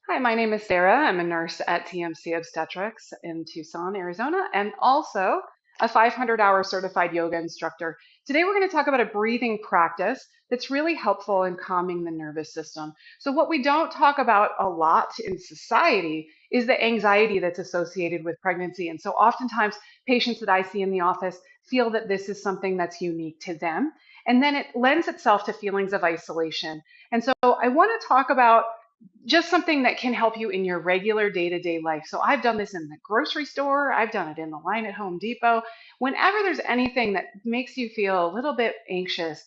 Hi, my name is Sarah. I'm a nurse at TMC Obstetrics in Tucson, Arizona, and also a 500-hour certified yoga instructor. Today, we're going to talk about a breathing practice that's really helpful in calming the nervous system. So, what we don't talk about a lot in society is the anxiety that's associated with pregnancy. And so, oftentimes, patients that I see in the office feel that this is something that's unique to them. And then it lends itself to feelings of isolation. And so, I want to talk about just something that can help you in your regular day-to-day life. So I've done this in the grocery store, I've done it in the line at Home Depot. Whenever there's anything that makes you feel a little bit anxious,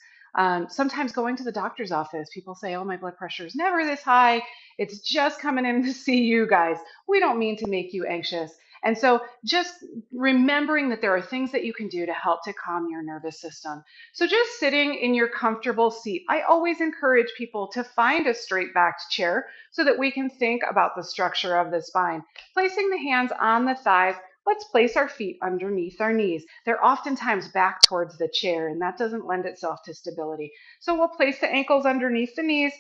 sometimes going to the doctor's office, people say, oh, my blood pressure is never this high. It's just coming in to see you guys. We don't mean to make you anxious. And so just remembering that there are things that you can do to help to calm your nervous system. So just sitting in your comfortable seat, I always encourage people to find a straight backed chair so that we can think about the structure of the spine. Placing the hands on the thighs, let's place our feet underneath our knees. They're oftentimes back towards the chair, and that doesn't lend itself to stability. So we'll place the ankles underneath the knees,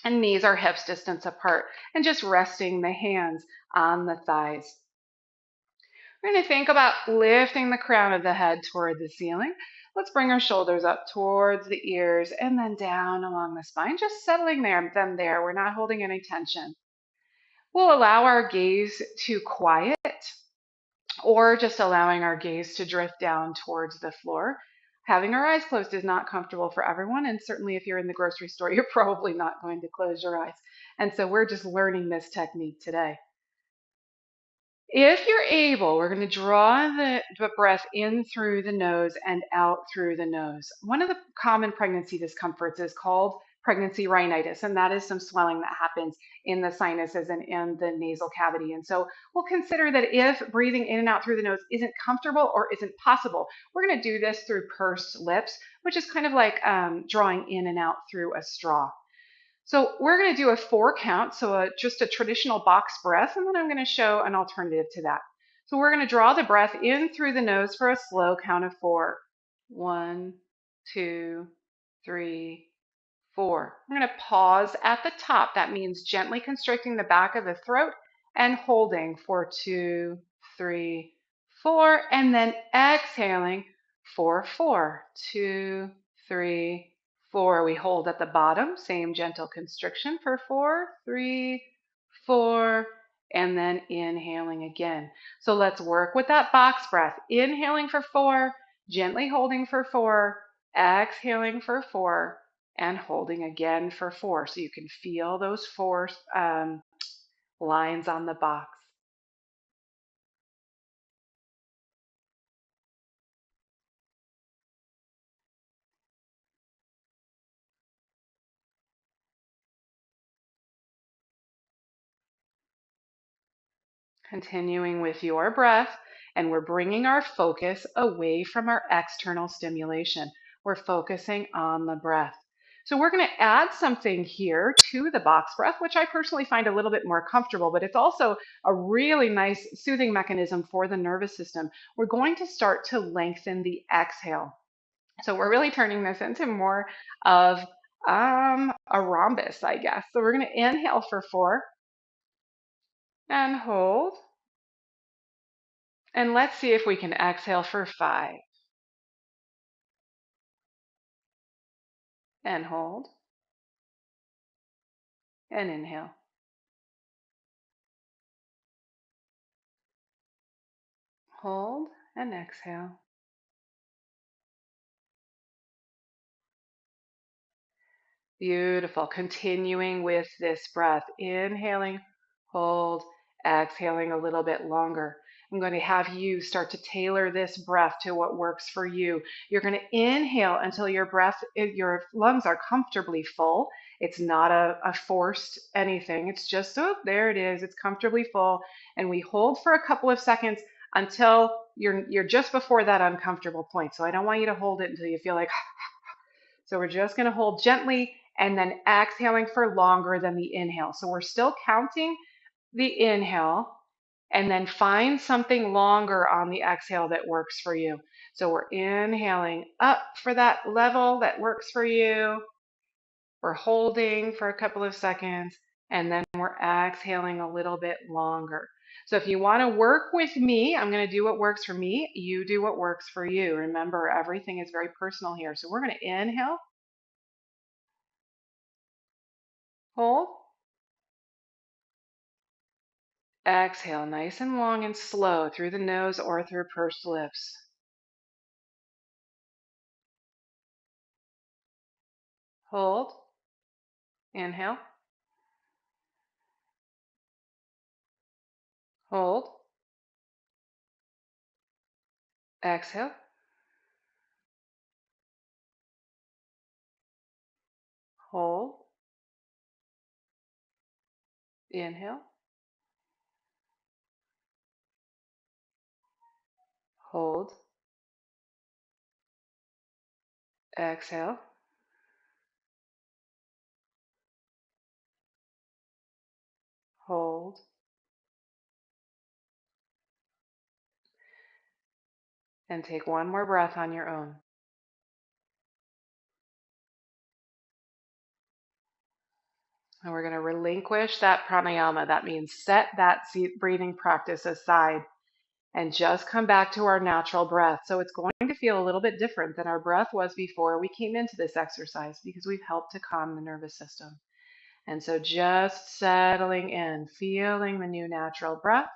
and knees are hips distance apart, and just resting the hands on the thighs. We're going to think about lifting the crown of the head toward the ceiling. Let's bring our shoulders up towards the ears and then down along the spine, just settling them there. We're not holding any tension. We'll allow our gaze to quiet or just allowing our gaze to drift down towards the floor. Having our eyes closed is not comfortable for everyone, and certainly if you're in the grocery store, you're probably not going to close your eyes. And so we're just learning this technique today. If you're able, we're going to draw the breath in through the nose and out through the nose. One of the common pregnancy discomforts is called pregnancy rhinitis, and that is some swelling that happens in the sinuses and in the nasal cavity. And so we'll consider that if breathing in and out through the nose isn't comfortable or isn't possible, we're going to do this through pursed lips, which is kind of like drawing in and out through a straw. So we're going to do a 4 count, so just a traditional box breath, and then I'm going to show an alternative to that. So we're going to draw the breath in through the nose for a slow count of 4. 1, 2, 3, 4. I'm going to pause at the top. That means gently constricting the back of the throat and holding for 2, 3, 4, and then exhaling for 4. 2, 3, 4. We hold at the bottom, same gentle constriction for 4, 3, 4, and then inhaling again. So let's work with that box breath. Inhaling for 4, gently holding for 4, exhaling for 4, and holding again for 4. So you can feel those 4 lines on the box. Continuing with your breath, and we're bringing our focus away from our external stimulation. We're focusing on the breath. So we're going to add something here to the box breath, which I personally find a little bit more comfortable, but it's also a really nice soothing mechanism for the nervous system. We're going to start to lengthen the exhale. So we're really turning this into more of a rhombus, I guess. So we're going to inhale for 4 and hold. And let's see if we can exhale for 5 and hold and inhale. Hold and exhale. Beautiful. Continuing with this breath. Inhaling, hold, exhaling a little bit longer. I'm going to have you start to tailor this breath to what works for you. You're going to inhale until your lungs are comfortably full. It's not a forced anything. It's just, oh, there it is. It's comfortably full. And we hold for a couple of seconds until you're just before that uncomfortable point. So I don't want you to hold it until you feel like, so we're just going to hold gently and then exhaling for longer than the inhale. So we're still counting the inhale and then find something longer on the exhale that works for you. So we're inhaling up for that level that works for you. We're holding for a couple of seconds And then we're exhaling a little bit longer. So if you want to work with me, I'm going to do what works for me. You do what works for you. Remember, everything is very personal here. So we're going to inhale, hold, exhale, nice and long and slow through the nose or through pursed lips. Hold, inhale, hold, exhale, hold, inhale, hold, exhale, hold, and take one more breath on your own. And we're going to relinquish that pranayama. That means set that breathing practice aside and just come back to our natural breath. So it's going to feel a little bit different than our breath was before we came into this exercise because we've helped to calm the nervous system. And so just settling in, feeling the new natural breath,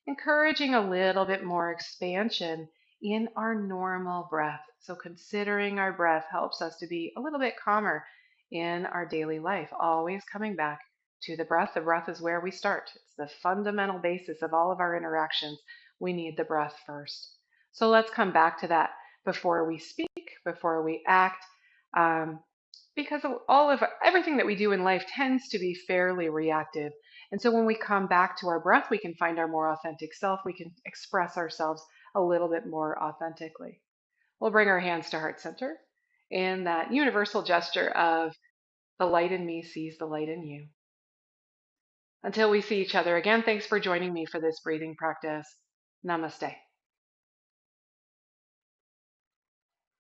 encouraging a little bit more expansion in our normal breath. So considering our breath helps us to be a little bit calmer in our daily life, always coming back to the breath. The breath is where we start. It's the fundamental basis of all of our interactions. We need the breath first. So let's come back to that before we speak, before we act. Because all of everything that we do in life tends to be fairly reactive. And so when we come back to our breath, we can find our more authentic self. We can express ourselves a little bit more authentically. We'll bring our hands to heart center in that universal gesture of the light in me sees the light in you. Until we see each other again, thanks for joining me for this breathing practice. Namaste.